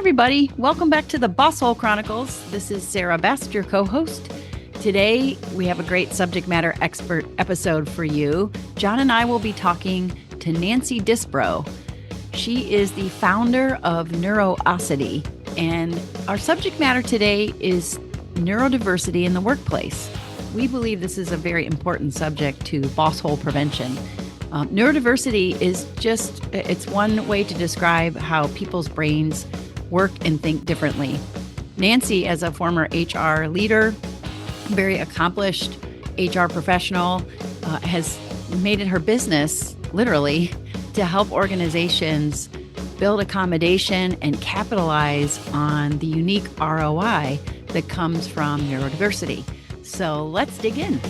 everybody. Welcome back to the Boss Hole Chronicles. This is Sarah Best, your co-host. Today, we have a great subject matter expert episode for you. John and I will be talking to Nancy Disbrow. She is the founder of Neuro-osity, and our subject matter today is neurodiversity in the workplace. We believe this is a very important subject to boss hole prevention. Neurodiversity is it's one way to describe how people's brains work and think differently. Nancy, as a former HR leader, very accomplished HR professional, has made it her business, literally, to help organizations build accommodation and capitalize on the unique ROI that comes from neurodiversity. So let's dig in.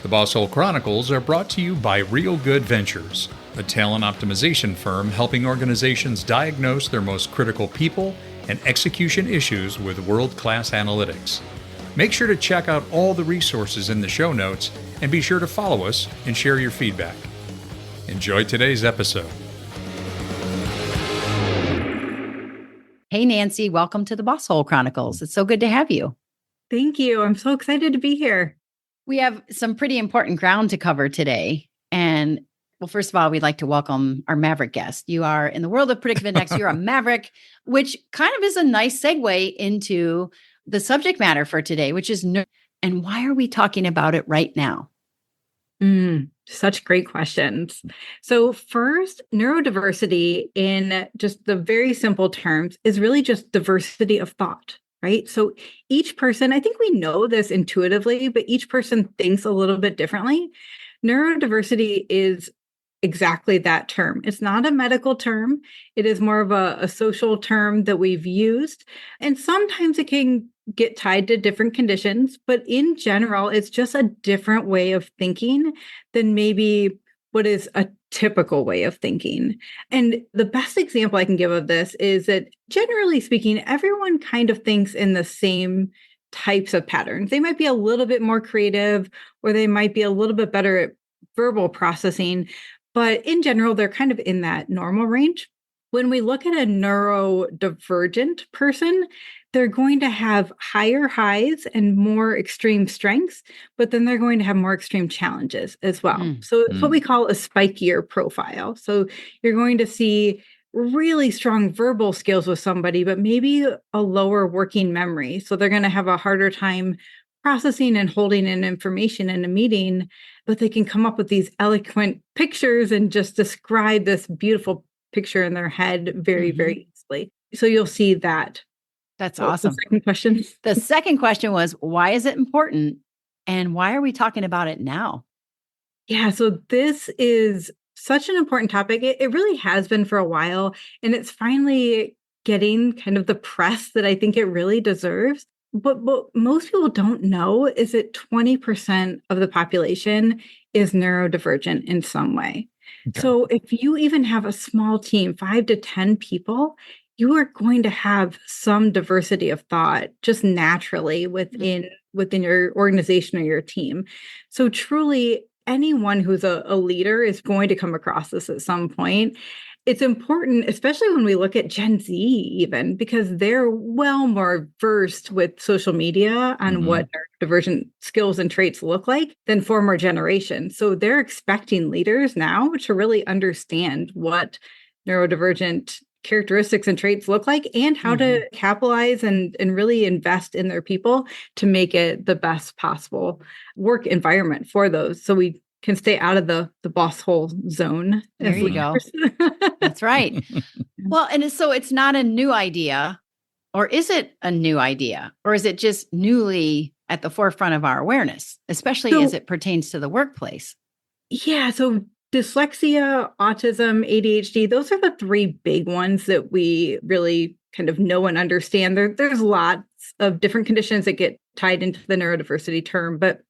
The Boss Hole Chronicles are brought to you by Real Good Ventures, a talent optimization firm helping organizations diagnose their most critical people and execution issues with world-class analytics. Make sure to check out all the resources in the show notes and be sure to follow us and share your feedback. Enjoy today's episode. Hey, Nancy, welcome to the Boss Hole Chronicles. It's so good to have you. Thank you. I'm so excited to be here. We have some pretty important ground to cover today. And well, first of all, we'd like to welcome our Maverick guest. You are in the world of predictive index. You're a Maverick, which kind of is a nice segue into the subject matter for today, which is and why are we talking about it right now? Such great questions. So first, neurodiversity in just the very simple terms is really just diversity of thought. Right? So each person, I think we know this intuitively, but each person thinks a little bit differently. Neurodiversity is exactly that term. It's not a medical term. It is more of a social term that we've used. And sometimes it can get tied to different conditions, but in general, it's just a different way of thinking than maybe what is a typical way of thinking. And the best example I can give of this is that generally speaking, everyone kind of thinks in the same types of patterns. They might be a little bit more creative, or they might be a little bit better at verbal processing, but in general, they're kind of in that normal range. When we look at a neuro-divergent person, they're going to have higher highs and more extreme strengths, but then they're going to have more extreme challenges as well. So it's what we call a spikier profile. So you're going to see really strong verbal skills with somebody, but maybe a lower working memory. So they're going to have a harder time processing and holding in information in a meeting, but they can come up with these eloquent pictures and just describe this beautiful picture in their head very, very easily. So you'll see that. That's awesome. The second question. The second question was, why is it important? And why are we talking about it now? Yeah, so this is such an important topic. It really has been for a while, and it's finally getting kind of the press that I think it really deserves. But what most people don't know is that 20% of the population is neurodivergent in some way. Okay. So if you even have a small team, 5 to 10 people, you are going to have some diversity of thought just naturally within your organization or your team. So truly, anyone who's a leader is going to come across this at some point. It's important, especially when we look at Gen Z even, because they're well more versed with social media on what neurodivergent skills and traits look like than former generations. So they're expecting leaders now to really understand what neurodivergent characteristics and traits look like and how to capitalize and really invest in their people to make it the best possible work environment for those. So we can stay out of the boss hole zone. There you go. That's right. Well, and so it's not a new idea, or is it a new idea? Or is it just newly at the forefront of our awareness, especially as it pertains to the workplace? Yeah. So dyslexia, autism, ADHD, those are the 3 big ones that we really kind of know and understand. There's lots of different conditions that get tied into the neurodiversity term, but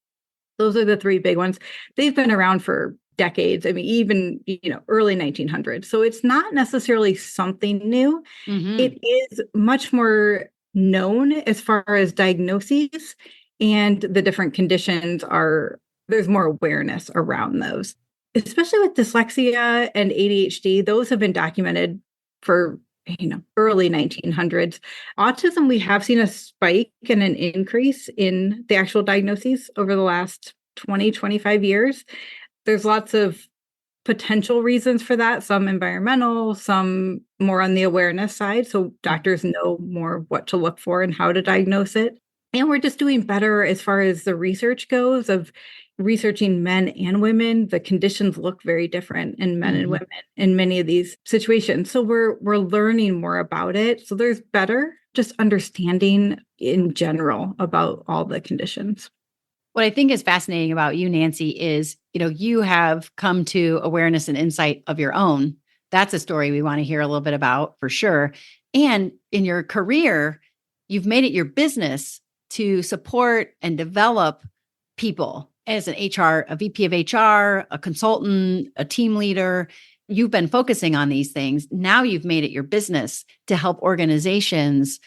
those are the 3 big ones. They've been around for decades. I mean, even, early 1900s. So it's not necessarily something new. It is much more known as far as diagnoses, and the different conditions there's more awareness around those. Especially with dyslexia and ADHD, those have been documented for early 1900s. Autism, we have seen a spike and an increase in the actual diagnoses over the last 20, 25 years. There's lots of potential reasons for that, some environmental, some more on the awareness side. So doctors know more what to look for and how to diagnose it. And we're just doing better as far as the research goes of researching men and women. The conditions look very different in men and women in many of these situations. So we're learning more about it. So there's better just understanding in general about all the conditions. What I think is fascinating about you, Nancy, is, you have come to awareness and insight of your own. That's a story we want to hear a little bit about for sure. And in your career, you've made it your business to support and develop people as an HR, a VP of HR, a consultant, a team leader. You've been focusing on these things. Now you've made it your business to help organizations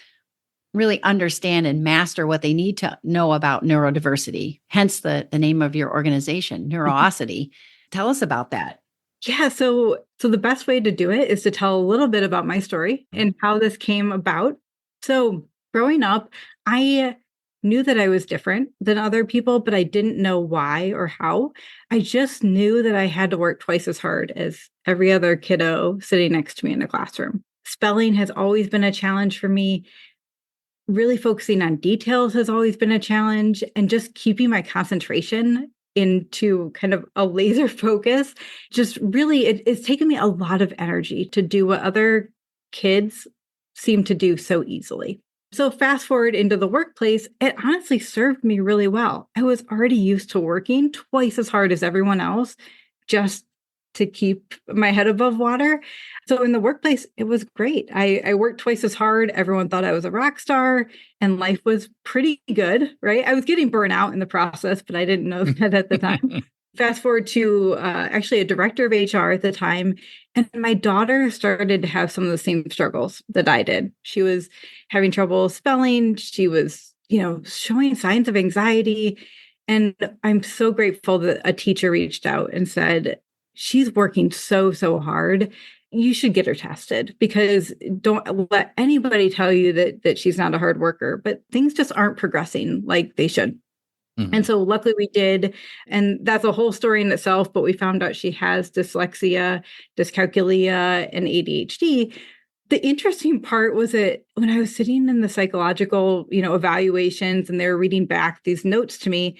really understand and master what they need to know about neurodiversity, hence the name of your organization, Neuro-osity. Tell us about that. Yeah, so the best way to do it is to tell a little bit about my story and how this came about. So growing up, I knew that I was different than other people, but I didn't know why or how. I just knew that I had to work twice as hard as every other kiddo sitting next to me in the classroom. Spelling has always been a challenge for me. Really focusing on details has always been a challenge, and just keeping my concentration into kind of a laser focus. Just really, it's taken me a lot of energy to do what other kids seem to do so easily. So fast forward into the workplace, it honestly served me really well. I was already used to working twice as hard as everyone else just to keep my head above water. So in the workplace, it was great. I worked twice as hard. Everyone thought I was a rock star and life was pretty good, right? I was getting burnt out in the process, but I didn't know that at the time. Fast forward to actually a director of HR at the time, and my daughter started to have some of the same struggles that I did. She was having trouble spelling. She was, showing signs of anxiety. And I'm so grateful that a teacher reached out and said, she's working so hard. You should get her tested, because don't let anybody tell you that she's not a hard worker, but things just aren't progressing like they should. And so luckily we did. And that's a whole story in itself, but we found out she has dyslexia, dyscalculia, and ADHD. The interesting part was that when I was sitting in the psychological, evaluations, and they were reading back these notes to me,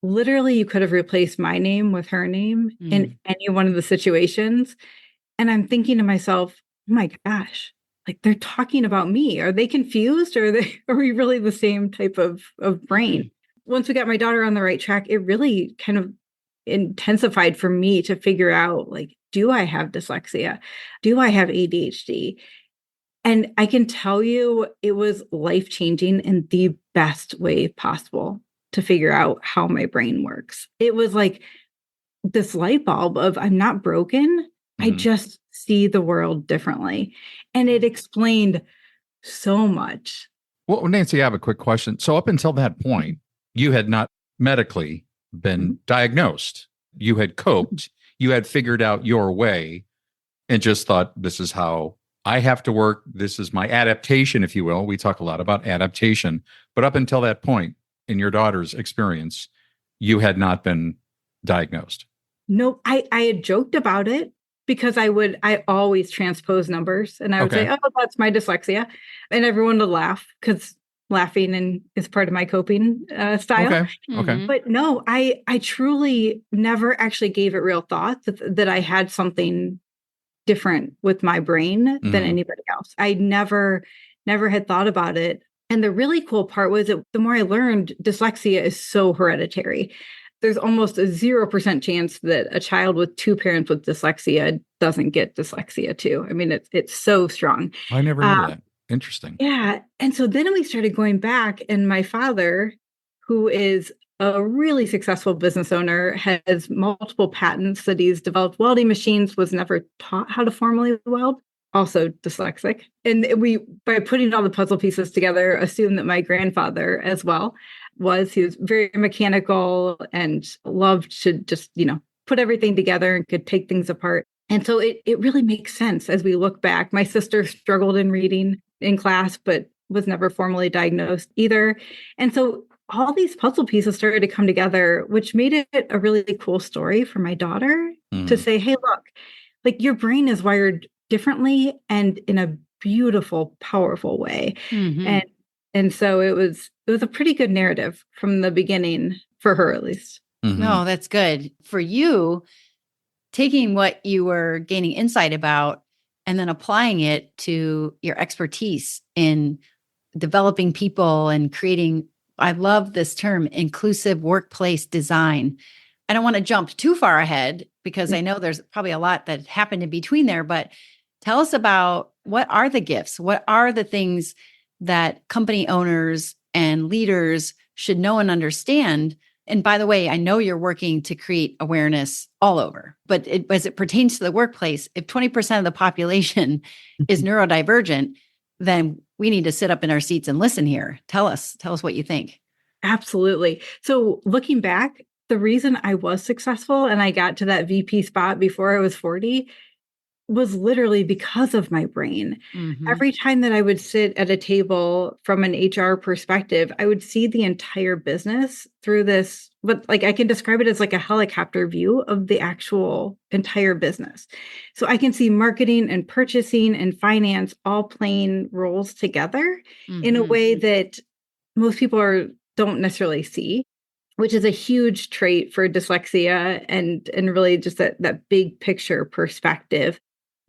literally you could have replaced my name with her name in any one of the situations. And I'm thinking to myself, oh my gosh, like they're talking about me. Are they confused, or are we really the same type of brain? Once we got my daughter on the right track, it really kind of intensified for me to figure out, like, do I have dyslexia? Do I have ADHD? And I can tell you it was life-changing in the best way possible to figure out how my brain works. It was like this light bulb of, I'm not broken. I just see the world differently. And it explained so much. Well, Nancy, I have a quick question. So up until that point, you had not medically been diagnosed. You had coped. You had figured out your way and just thought, this is how I have to work. This is my adaptation, if you will. We talk a lot about adaptation. But up until that point, in your daughter's experience, you had not been diagnosed. No, I had joked about it, because I always transpose numbers, and I would say, oh, that's my dyslexia. And everyone would laugh, because laughing is part of my coping style. Okay. But no, I truly never actually gave it real thought that I had something different with my brain than anybody else. I never had thought about it. And the really cool part was that the more I learned, dyslexia is so hereditary. There's almost a 0% chance that a child with two parents with dyslexia doesn't get dyslexia too. I mean, it's so strong. I never knew that. Interesting. Yeah. And so then we started going back, and my father, who is a really successful business owner, has multiple patents that he's developed welding machines, was never taught how to formally weld, also dyslexic. And we, by putting all the puzzle pieces together, assumed that my grandfather as well he was very mechanical and loved to just, put everything together and could take things apart. And so it really makes sense as we look back. My sister struggled in reading in class, but was never formally diagnosed either. And so all these puzzle pieces started to come together, which made it a really cool story for my daughter to say, hey, look, like your brain is wired differently and in a beautiful, powerful way. And so it was a pretty good narrative from the beginning for her, at least. No, that's good. For you, taking what you were gaining insight about and then applying it to your expertise in developing people and creating, I love this term, inclusive workplace design. I don't want to jump too far ahead because I know there's probably a lot that happened in between there, but tell us about what are the gifts? What are the things that company owners and leaders should know and understand? And by the way, I know you're working to create awareness all over, but as it pertains to the workplace, if 20% of the population is neurodivergent, then we need to sit up in our seats and listen here. Tell us what you think. Absolutely. So looking back, the reason I was successful and I got to that VP spot before I was 40 was literally because of my brain. Every time that I would sit at a table from an HR perspective, I would see the entire business through this, but like I can describe it as like a helicopter view of the actual entire business. So I can see marketing and purchasing and finance all playing roles together in a way that most people don't necessarily see, which is a huge trait for dyslexia and really just that big picture perspective.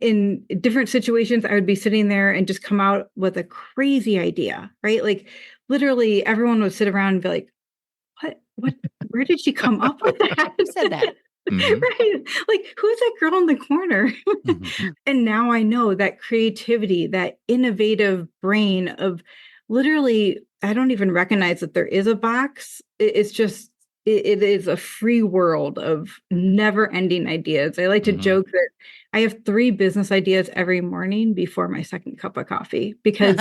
In different situations, I would be sitting there and just come out with a crazy idea, right? Like literally everyone would sit around and be like, what, where did she come up with that? Who said that? Right? Like, who's that girl in the corner? And now I know that creativity, that innovative brain of literally, I don't even recognize that there is a box. It's just, it is a free world of never ending ideas. I like to joke that I have 3 business ideas every morning before my second cup of coffee because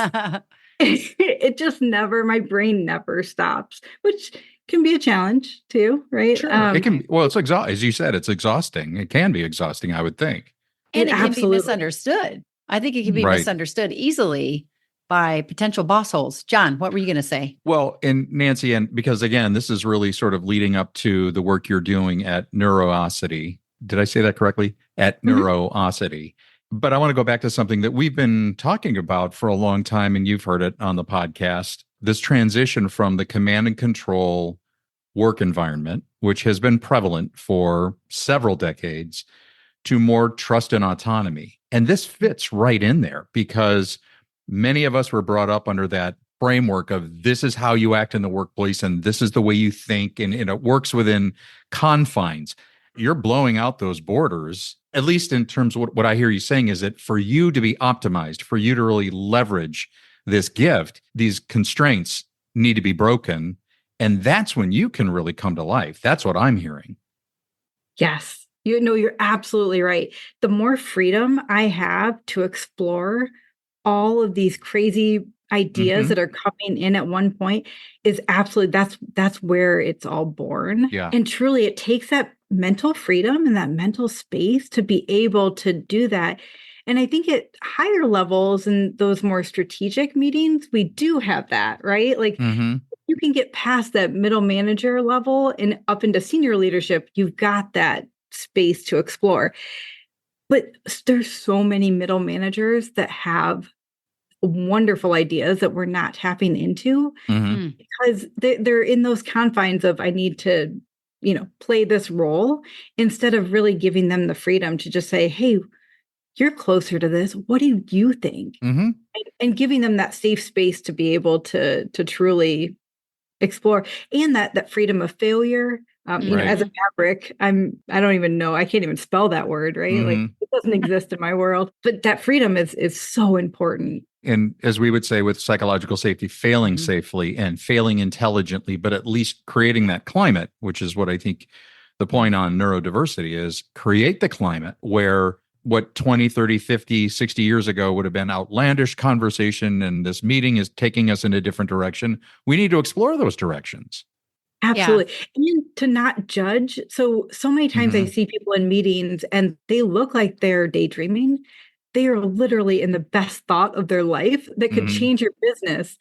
it just never, my brain never stops, which can be a challenge too, right? Sure. It can be, well, as you said, it's exhausting. It can be exhausting, I would think. And it can be misunderstood. I think it can be misunderstood easily by potential boss holes. John, what were you going to say? Well, and Nancy, and because again, this is really sort of leading up to the work you're doing at Neuro-osity. Did I say that correctly? At Neuro-osity. But I want to go back to something that we've been talking about for a long time, and you've heard it on the podcast, this transition from the command and control work environment, which has been prevalent for several decades, to more trust and autonomy. And this fits right in there because many of us were brought up under that framework of this is how you act in the workplace and this is the way you think, and it works within confines. You're blowing out those borders, at least in terms of what I hear you saying is that for you to be optimized, for you to really leverage this gift, these constraints need to be broken. And that's when you can really come to life. That's what I'm hearing. Yes. You're absolutely right. The more freedom I have to explore all of these crazy ideas that are coming in at one point is absolutely, that's where it's all born. Yeah. And truly it takes that mental freedom and that mental space to be able to do that. And I think at higher levels and those more strategic meetings, we do have that, right? Like you can get past that middle manager level and up into senior leadership, you've got that space to explore. But there's so many middle managers that have wonderful ideas that we're not tapping into because they're in those confines of I need to, play this role instead of really giving them the freedom to just say, hey, you're closer to this. What do you think? And giving them that safe space to be able to truly explore and that freedom of failure. As a Maverick, I don't even know. I can't even spell that word, right? Like it doesn't exist in my world, but that freedom is so important. And as we would say with psychological safety, failing safely and failing intelligently, but at least creating that climate, which is what I think the point on neurodiversity is, create the climate where what 20, 30, 50, 60 years ago would have been outlandish conversation and this meeting is taking us in a different direction. We need to explore those directions. Absolutely. And to not judge. So many times I see people in meetings and they look like they're daydreaming. They are literally in the best thought of their life that could change your business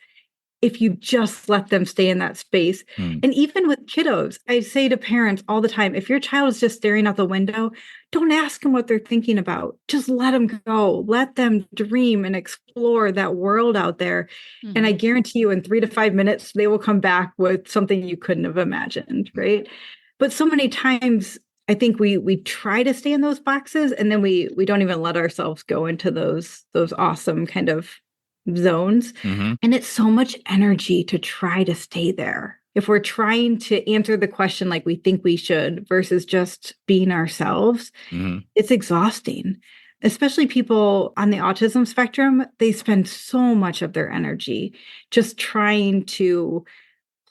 if you just let them stay in that space. And even with kiddos, I say to parents all the time, if your child is just staring out the window, don't ask them what they're thinking about. Just let them go. Let them dream and explore that world out there. And I guarantee you in 3 to 5 minutes, they will come back with something you couldn't have imagined, right? But so many times, I think we try to stay in those boxes and then we don't even let ourselves go into those awesome kind of zones. And it's so much energy to try to stay there. If we're trying to answer the question like we think we should versus just being ourselves, it's exhausting. Especially people on the autism spectrum, they spend so much of their energy just trying to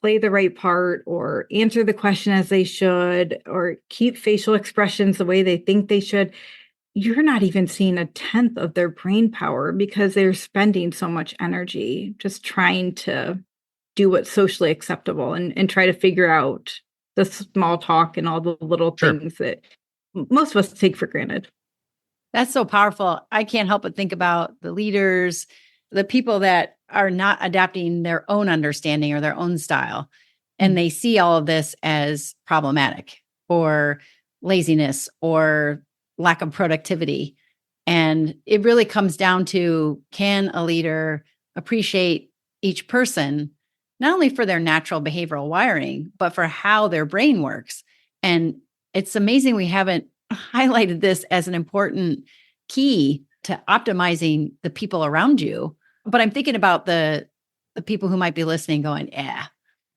play the right part or answer the question as they should or keep facial expressions the way they think they should. You're not even seeing a tenth of their brain power because they're spending so much energy just trying to do what's socially acceptable and try to figure out the small talk and all the little things that most of us take for granted. That's so powerful. I can't help but think about the leaders, the people that are not adapting their own understanding or their own style. And they see all of this as problematic or laziness or lack of productivity. And it really comes down to, can a leader appreciate each person, not only for their natural behavioral wiring, but for how their brain works? And it's amazing we haven't highlighted this as an important key to optimizing the people around you. But I'm thinking about the people who might be listening going,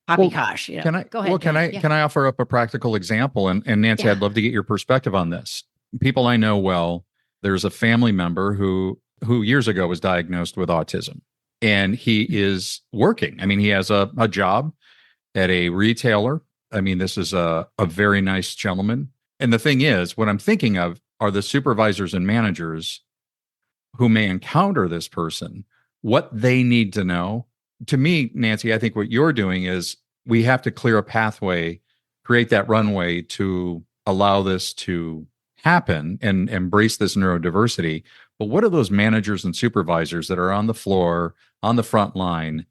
poppycock. You know, can I go ahead? Well, can I offer up a practical example? And Nancy, I'd love to get your perspective on this. People I know well, there's a family member who years ago was diagnosed with autism, and he is working. I mean, he has a job at a retailer. I mean, this is a very nice gentleman. And the thing is, what I'm thinking of are the supervisors and managers who may encounter this person, what they need to know. To me, Nancy, I think what you're doing is we have to clear a pathway, create that runway to allow this to happen and embrace this neurodiversity. But what are those managers and supervisors that are on the floor, on the front line?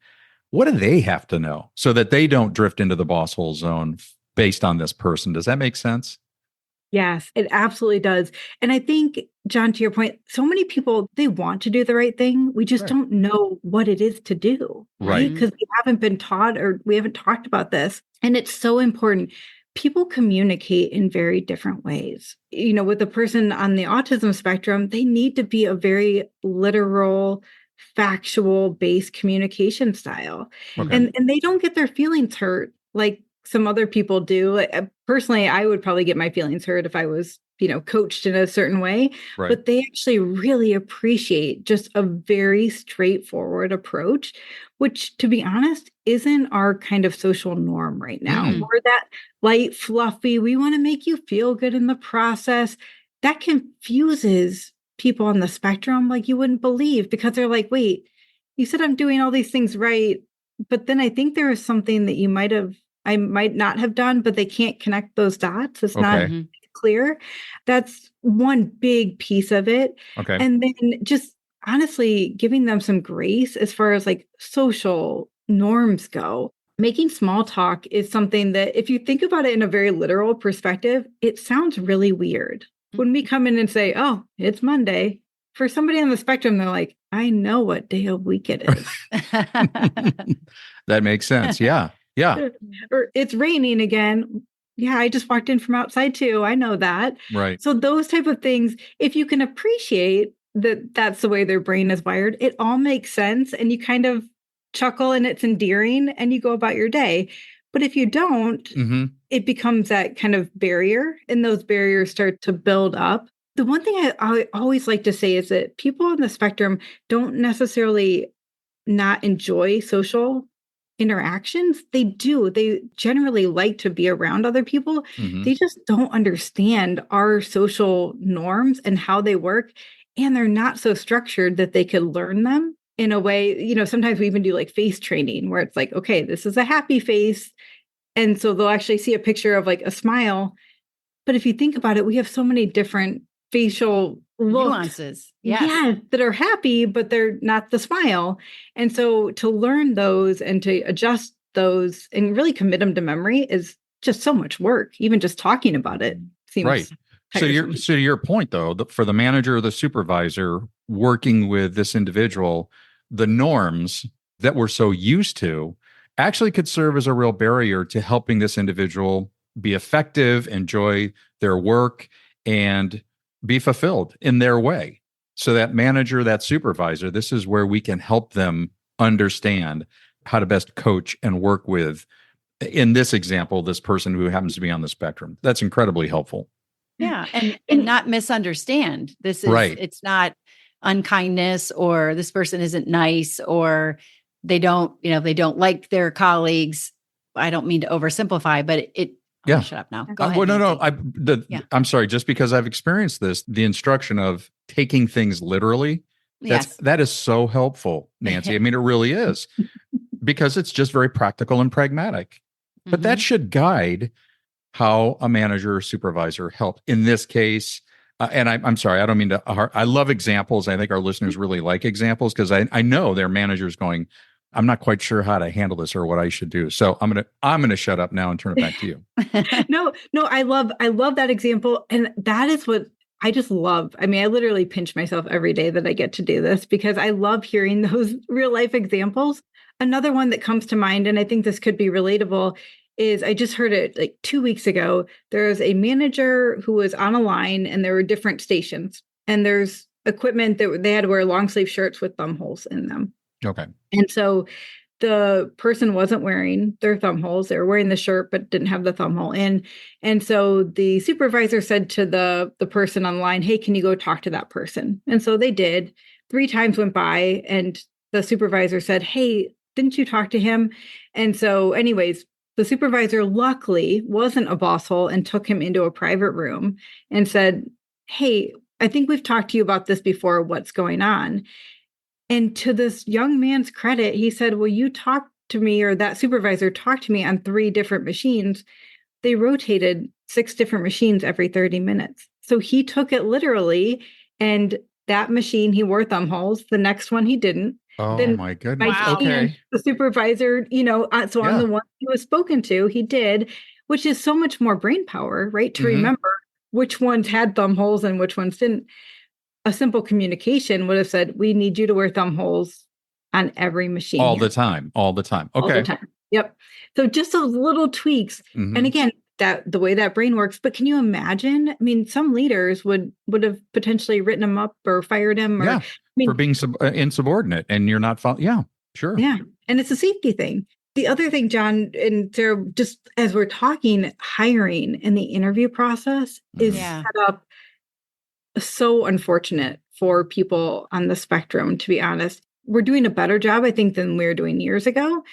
What do they have to know so that they don't drift into the boss hole zone based on this person? Does that make sense? Yes, it absolutely does. And I think, John, to your point, so many people, they want to do the right thing. We just don't know what it is to do, right? Because we haven't been taught or we haven't talked about this. And it's so important. People communicate in very different ways. You know, with the person on the autism spectrum, they need to be a very literal, factual based communication style. And they don't get their feelings hurt like some other people do. Personally, I would probably get my feelings hurt if I was, coached in a certain way, but they actually really appreciate just a very straightforward approach, which, to be honest, isn't our kind of social norm right now. We're that light, fluffy, we want to make you feel good in the process. That confuses people on the spectrum like you wouldn't believe, because they're like, wait, you said I'm doing all these things right, but then I think there is something that I might not have done, but they can't connect those dots. It's not clear. That's one big piece of it. And then just honestly giving them some grace as far as like social norms go. Making small talk is something that, if you think about it in a very literal perspective, it sounds really weird. When we come in and say, oh, it's Monday, for somebody on the spectrum, they're like, I know what day of week it is. That makes sense. Yeah. Yeah. Or it's raining again. Yeah, I just walked in from outside too. I know that. Right. So those type of things, if you can appreciate that that's the way their brain is wired, it all makes sense. And you kind of chuckle and it's endearing and you go about your day. But if you don't, it becomes that kind of barrier, and those barriers start to build up. The one thing I always like to say is that people on the spectrum don't necessarily not enjoy social interactions. They do. They generally like to be around other people. They just don't understand our social norms and how they work. And they're not so structured that they could learn them in a way. Sometimes we even do like face training where it's like, okay, this is a happy face. And so they'll actually see a picture of like a smile. But if you think about it, we have so many different facial looks, nuances. Yes. yeah, that are happy, but they're not the smile. And so to learn those and to adjust those and really commit them to memory is just so much work. Even just talking about it seems Right. So to your point, though, for the manager or the supervisor working with this individual, the norms that we're so used to actually could serve as a real barrier to helping this individual be effective, enjoy their work, and be fulfilled in their way. So that manager, that supervisor, this is where we can help them understand how to best coach and work with, in this example, this person who happens to be on the spectrum. That's incredibly helpful. Yeah. And not misunderstand. This is, Right. It's not unkindness or this person isn't nice or they don't like their colleagues. I don't mean to oversimplify, but Yeah. shut up now. Go ahead. Well, no. Yeah. I'm sorry. Just because I've experienced this, the instruction of taking things literally, Yes. that is so helpful, Nancy. I mean, it really is, because it's just very practical and pragmatic. But that should guide how a manager or supervisor helped in this case. And I'm sorry, I don't mean to. I love examples. I think our listeners really like examples because I know their managers going, I'm not quite sure how to handle this or what I should do. So I'm gonna shut up now and turn it back to you. No, I love that example. And that is what I just love. I mean, I literally pinch myself every day that I get to do this because I love hearing those real life examples. Another one that comes to mind, and I think this could be relatable, is I just heard it like 2 weeks ago. There was a manager who was on a line and there were different stations and there's equipment that they had to wear long sleeve shirts with thumb holes in them. Okay. And so the person wasn't wearing their thumb holes. They were wearing the shirt, but didn't have the thumb hole in. And so the supervisor said to the person online, hey, can you go talk to that person? And so they did. 3 times went by and the supervisor said, hey, didn't you talk to him? And so anyways, the supervisor luckily wasn't a boss hole and took him into a private room and said, hey, I think we've talked to you about this before. What's going on? And to this young man's credit, he said, well, you talked to me, or that supervisor talked to me on 3 different machines. They rotated 6 different machines every 30 minutes. So he took it literally. And that machine, he wore thumb holes. The next one, he didn't. Oh, Then my goodness. Wow. Okay. The supervisor, so on the one he was spoken to, he did, which is so much more brain power, right? To remember which ones had thumb holes and which ones didn't. A simple communication would have said, we need you to wear thumb holes on every machine. All the time. Okay. All the time. Yep. So just those little tweaks. And again, that the way that brain works. But can you imagine? I mean, some leaders would have potentially written him up or fired him. Or, for being insubordinate, and you're not. Yeah, sure. Yeah, and it's a safety thing. The other thing, John and Sarah, just as we're talking, hiring and the interview process is set up so unfortunate for people on the spectrum. To be honest, we're doing a better job, I think, than we were doing years ago.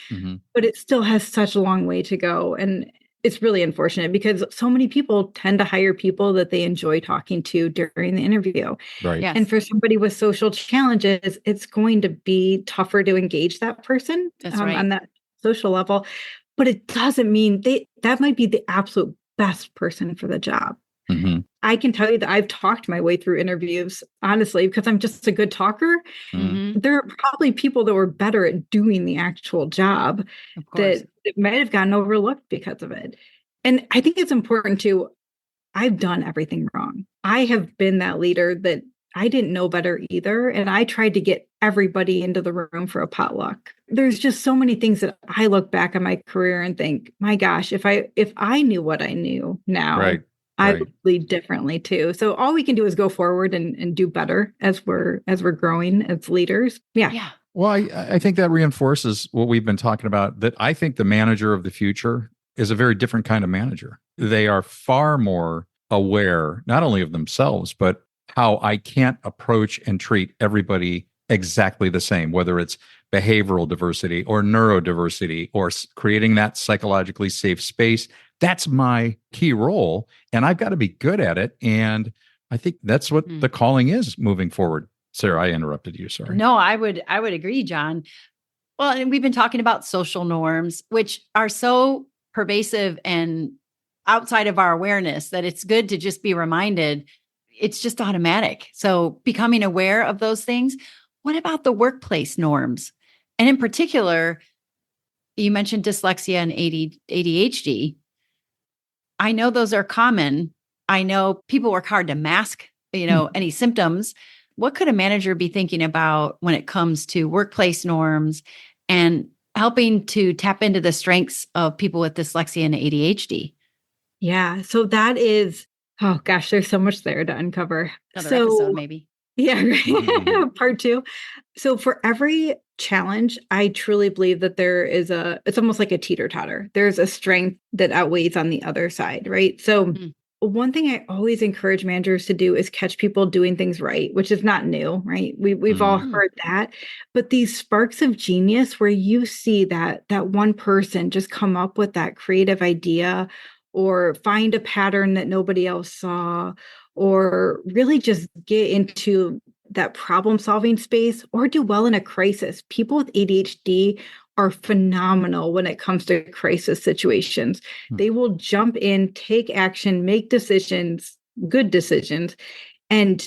But it still has such a long way to go, and it's really unfortunate because so many people tend to hire people that they enjoy talking to during the interview. Right. Yes. And for somebody with social challenges, it's going to be tougher to engage that person on that social level. But it doesn't mean that might be the absolute best person for the job. I can tell you that I've talked my way through interviews, honestly, because I'm just a good talker. There are probably people that were better at doing the actual job that might have gotten overlooked because of it. And I think it's important to, I've done everything wrong. I have been that leader that I didn't know better either. And I tried to get everybody into the room for a potluck. There's just so many things that I look back on my career and think, my gosh, if I knew what I knew now, I would lead differently too. So all we can do is go forward and do better as we're growing as leaders. Yeah. Well, I think that reinforces what we've been talking about, that I think the manager of the future is a very different kind of manager. They are far more aware, not only of themselves, but how I can't approach and treat everybody exactly the same, whether it's behavioral diversity or neurodiversity or creating that psychologically safe space. That's my key role, and I've got to be good at it. And I think that's what the calling is moving forward. Sarah, I interrupted you. Sorry. No, I would agree, John. Well, and we've been talking about social norms, which are so pervasive and outside of our awareness that it's good to just be reminded. It's just automatic. So becoming aware of those things. What about the workplace norms? And in particular, you mentioned dyslexia and ADHD. I know those are common. I know people work hard to mask, any symptoms. What could a manager be thinking about when it comes to workplace norms and helping to tap into the strengths of people with dyslexia and ADHD? Yeah. So that is, oh gosh, there's so much there to uncover. Another episode, maybe. Yeah, right. Part 2. So for every challenge, I truly believe that it's almost like a teeter-totter. There's a strength that outweighs on the other side, right? So one thing I always encourage managers to do is catch people doing things right, which is not new, right? We've all heard that. But these sparks of genius where you see that one person just come up with that creative idea or find a pattern that nobody else saw, or really just get into that problem solving space or do well in a crisis. People with ADHD are phenomenal when it comes to crisis situations. They will jump in, take action, make decisions, good decisions, and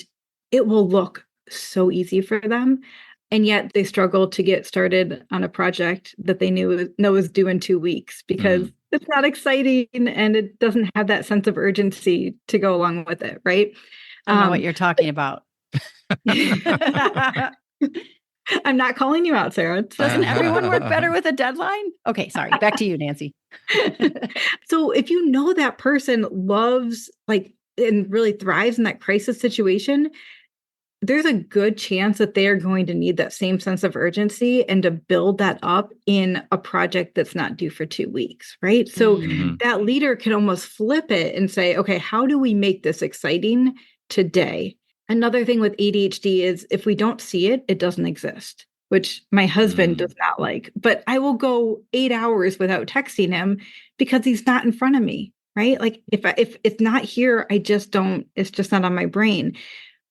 it will look so easy for them. And yet they struggle to get started on a project that they know is due in 2 weeks because it's not exciting and it doesn't have that sense of urgency to go along with it, right? I know what you're talking about. I'm not calling you out, Sarah. Doesn't everyone work better with a deadline? Okay, sorry. Back to you, Nancy. So if you know that person loves and really thrives in that crisis situation, there's a good chance that they are going to need that same sense of urgency and to build that up in a project that's not due for 2 weeks, right? So that leader can almost flip it and say, okay, how do we make this exciting today? Another thing with ADHD is if we don't see it, it doesn't exist, which my husband does not like. But I will go 8 hours without texting him because he's not in front of me, right? Like if it's not here, it's just not on my brain.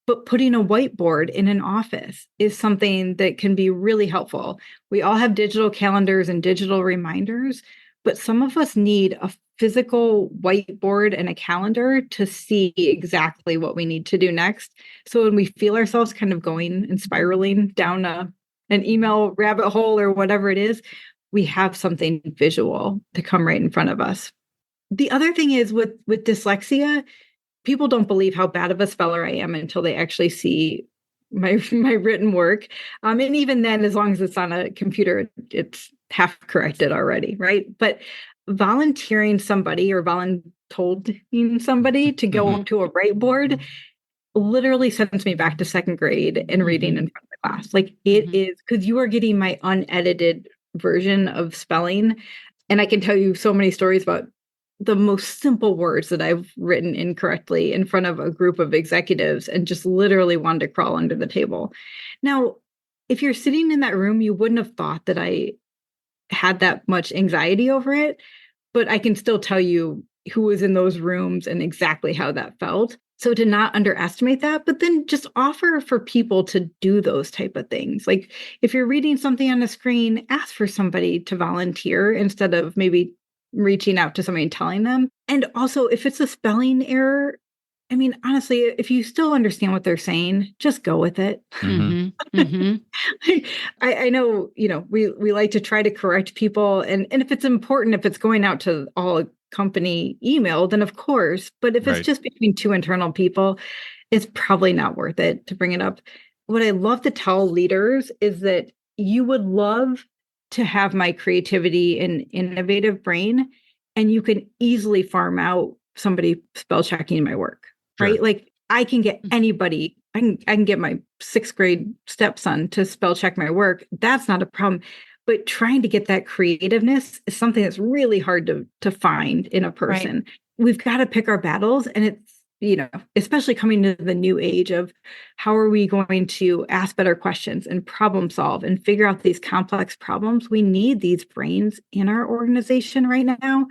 But putting a whiteboard in an office is something that can be really helpful. We all have digital calendars and digital reminders, but some of us need a physical whiteboard and a calendar to see exactly what we need to do next. So when we feel ourselves kind of going and spiraling down an email rabbit hole or whatever it is, we have something visual to come right in front of us. The other thing is with dyslexia, people don't believe how bad of a speller I am until they actually see my written work. And even then, as long as it's on a computer, it's half corrected already, right? But volunteering somebody or voluntolding somebody to go to a whiteboard literally sends me back to second grade and reading in front of the class. Like it is, because you are getting my unedited version of spelling. And I can tell you so many stories about the most simple words that I've written incorrectly in front of a group of executives and just literally wanted to crawl under the table. Now, if you're sitting in that room, you wouldn't have thought that I had that much anxiety over it, but I can still tell you who was in those rooms and exactly how that felt. So to not underestimate that, but then just offer for people to do those type of things. Like if you're reading something on a screen, ask for somebody to volunteer instead of maybe reaching out to somebody and telling them. And also, if it's a spelling error, I mean, honestly, if you still understand what they're saying, just go with it. I know, we like to try to correct people. And if it's important, if it's going out to all company email, then of course. But if it's just between two internal people, it's probably not worth it to bring it up. What I love to tell leaders is that you would love to have my creativity and innovative brain, and you can easily farm out somebody spell checking my work, right? Like I can get anybody, I can get my 6th grade stepson to spell check my work. That's not a problem. But trying to get that creativeness is something that's really hard to find in a person. Right. We've got to pick our battles, and it's, especially coming to the new age of how are we going to ask better questions and problem solve and figure out these complex problems. We need these brains in our organization right now.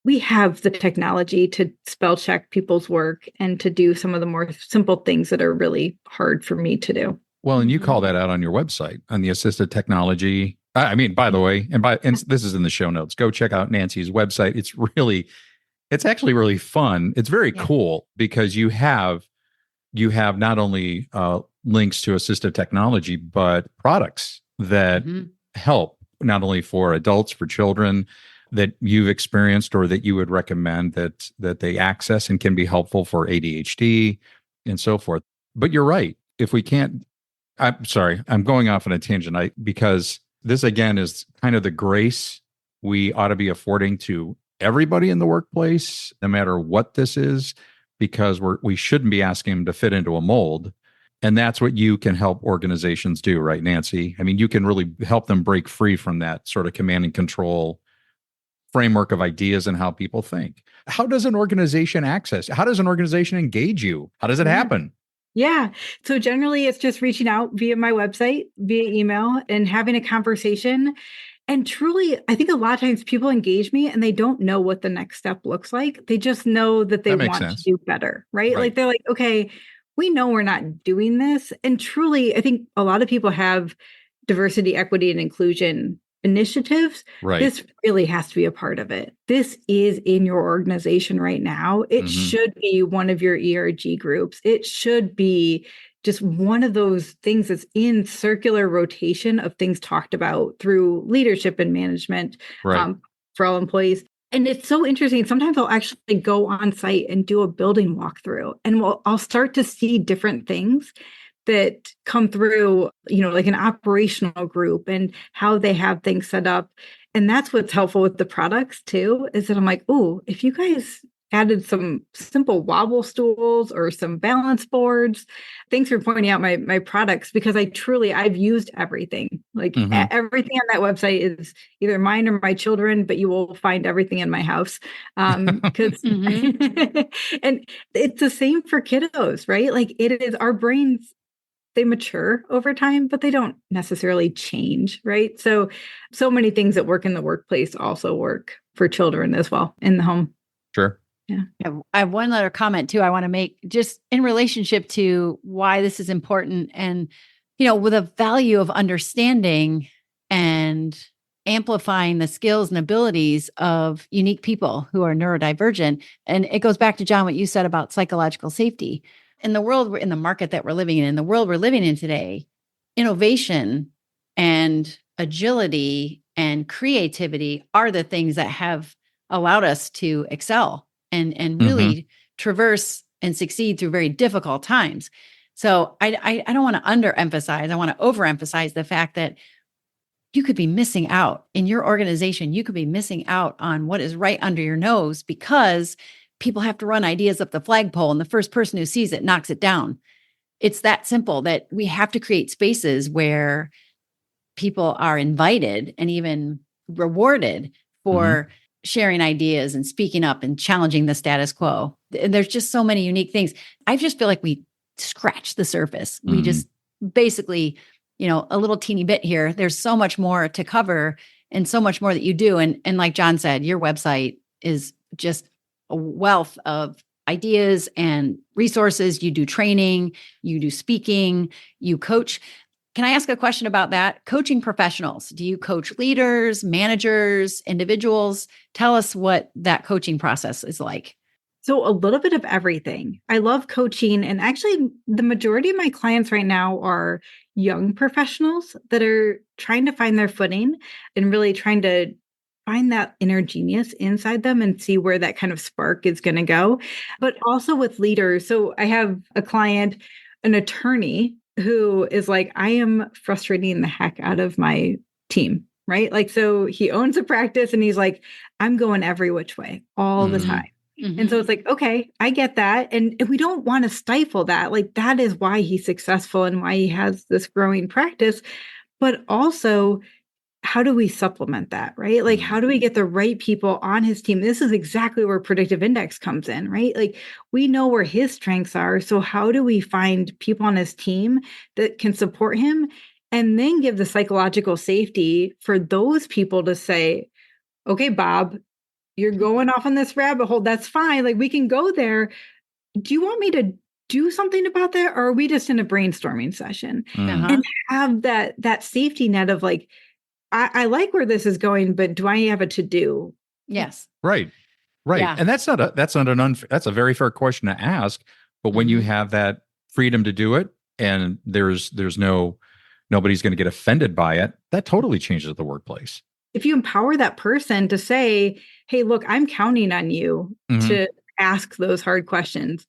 We have the technology to spell check people's work and to do some of the more simple things that are really hard for me to do. Well, and you call that out on your website, on the assisted technology I mean, by the way, and this is in the show notes. Go check out Nancy's website. It's actually really fun. It's very cool because you have not only links to assistive technology, but products that help not only for adults, for children that you've experienced or that you would recommend that they access and can be helpful for ADHD and so forth. But you're right. If we can't, I'm sorry, I'm going off on a tangent. Because this again is kind of the grace we ought to be affording to everybody in the workplace, no matter what this is, because we shouldn't be asking them to fit into a mold. And that's what you can help organizations do, right, Nancy? I mean, you can really help them break free from that sort of command and control framework of ideas and how people think. How does an organization access? How does an organization engage you? How does it happen? Yeah. So generally it's just reaching out via my website, via email, and having a conversation. And truly, I think a lot of times people engage me and they don't know what the next step looks like. They just know that they want to do better, right? Like they're like, okay, we know we're not doing this. And truly, I think a lot of people have diversity, equity, and inclusion initiatives. Right. This really has to be a part of it. This is in your organization right now. It should be one of your ERG groups. It should be just one of those things that's in circular rotation of things talked about through leadership and management for all employees. And it's so interesting. Sometimes I'll actually go on site and do a building walkthrough, and I'll start to see different things that come through, like an operational group and how they have things set up. And that's what's helpful with the products too, is that I'm like, oh, if you guys added some simple wobble stools or some balance boards. Thanks for pointing out my products, because I've used everything. Like everything on that website is either mine or my children, but you will find everything in my house. Because and it's the same for kiddos, right? Like it is, our brains, they mature over time, but they don't necessarily change, right? So many things that work in the workplace also work for children as well in the home. Sure. Yeah. I have one other comment too I want to make, just in relationship to why this is important, and with a value of understanding and amplifying the skills and abilities of unique people who are neurodivergent. And it goes back to, John, what you said about psychological safety. In the world, in the market that we're living in the world we're living in today, innovation and agility and creativity are the things that have allowed us to excel and really traverse and succeed through very difficult times. So I don't want to underemphasize. I want to overemphasize the fact that you could be missing out in your organization. You could be missing out on what is right under your nose because people have to run ideas up the flagpole and the first person who sees it knocks it down. It's that simple, that we have to create spaces where people are invited and even rewarded for sharing ideas and speaking up and challenging the status quo. And there's just so many unique things. I just feel like we scratched the surface. We just basically, a little teeny bit here. There's so much more to cover and so much more that you do. And like John said, your website is just a wealth of ideas and resources. You do training, you do speaking, you coach. Can I ask a question about that? Coaching professionals. Do you coach leaders, managers, individuals? Tell us what that coaching process is like. So a little bit of everything. I love coaching. And actually, the majority of my clients right now are young professionals that are trying to find their footing and really trying to find that inner genius inside them and see where that kind of spark is going to go. But also with leaders. So I have a client, an attorney, who is like, I am frustrating the heck out of my team, right? Like, so he owns a practice and he's like, I'm going every which way all the time. And so it's like, okay, I get that. And we don't want to stifle that. Like, that is why he's successful and why he has this growing practice. But also, how do we supplement that, right? Like, how do we get the right people on his team? This is exactly where predictive index comes in, right? Like, we know where his strengths are. So how do we find people on his team that can support him and then give the psychological safety for those people to say, okay, Bob, you're going off on this rabbit hole. That's fine. Like, we can go there. Do you want me to do something about that? Or are we just in a brainstorming session? And have that safety net of like, I like where this is going, but do I have a to-do? Yes. Right. Right. Yeah. And that's a very fair question to ask. But when you have that freedom to do it and nobody's going to get offended by it, that totally changes the workplace. If you empower that person to say, hey, look, I'm counting on you to ask those hard questions.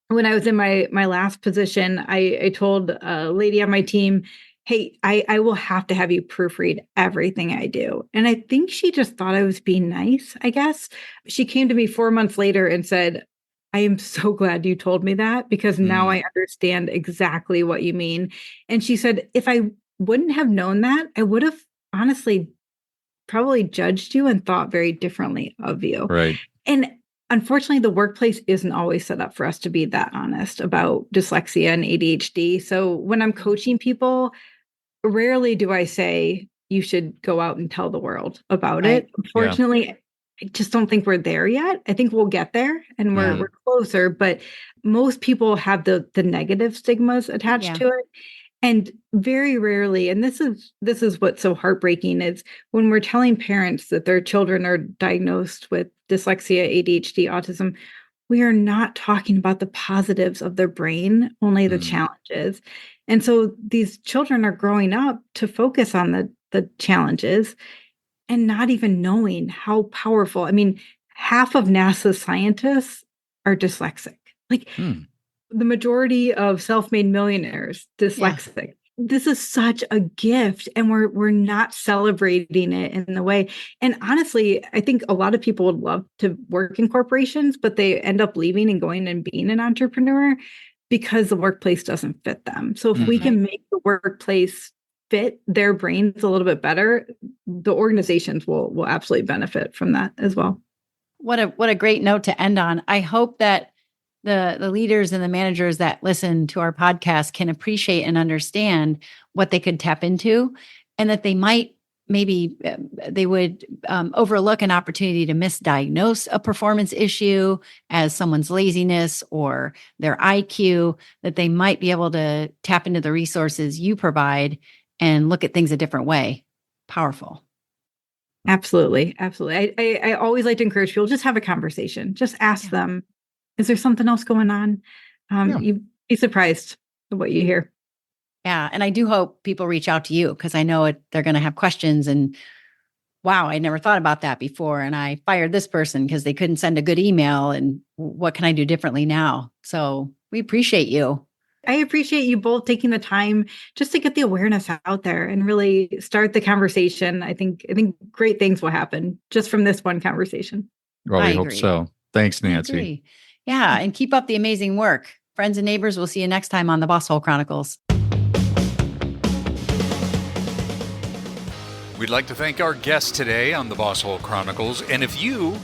When I was in my last position, I told a lady on my team, hey, I will have to have you proofread everything I do. And I think she just thought I was being nice, I guess. She came to me 4 months later and said, I am so glad you told me that, because now I understand exactly what you mean. And she said, if I wouldn't have known that, I would have honestly probably judged you and thought very differently of you. Right. And unfortunately, the workplace isn't always set up for us to be that honest about dyslexia and ADHD. So when I'm coaching people, rarely do I say you should go out and tell the world about it. Unfortunately, I just don't think we're there yet. I think we'll get there and we're closer, but most people have the negative stigmas attached to it. And very rarely, and this is what's so heartbreaking, is when we're telling parents that their children are diagnosed with dyslexia, ADHD, autism, we are not talking about the positives of their brain, only the challenges. And so these children are growing up to focus on the challenges and not even knowing how powerful. I mean, half of NASA's scientists are dyslexic. Like the majority of self-made millionaires, dyslexic. Yeah. This is such a gift, and we're not celebrating it in the way. And honestly, I think a lot of people would love to work in corporations, but they end up leaving and going and being an entrepreneur because the workplace doesn't fit them. So if we can make the workplace fit their brains a little bit better, the organizations will absolutely benefit from that as well. What a great note to end on. I hope that the leaders and the managers that listen to our podcast can appreciate and understand what they could tap into, and that they might they would overlook an opportunity to misdiagnose a performance issue as someone's laziness or their IQ, that they might be able to tap into the resources you provide and look at things a different way. Powerful. Absolutely. Absolutely. I always like to encourage people, just have a conversation. Just ask them, is there something else going on? You'd be surprised at what you hear. Yeah. And I do hope people reach out to you, because I know they're going to have questions and, wow, I never thought about that before. And I fired this person because they couldn't send a good email. And what can I do differently now? So we appreciate you. I appreciate you both taking the time just to get the awareness out there and really start the conversation. I think great things will happen just from this one conversation. Well, I hope so. Thanks, Nancy. Yeah. And keep up the amazing work. Friends and neighbors, we'll see you next time on the Boss Hole Chronicles. We'd like to thank our guests today on the Boss Hole Chronicles. And if you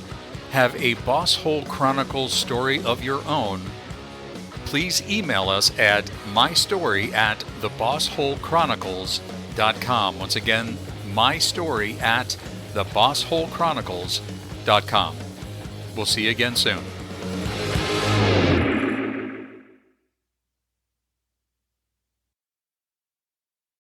have a Boss Hole Chronicles story of your own, please email us at mystory@thebossholechronicles.com. Once again, mystory@thebossholechronicles.com. We'll see you again soon.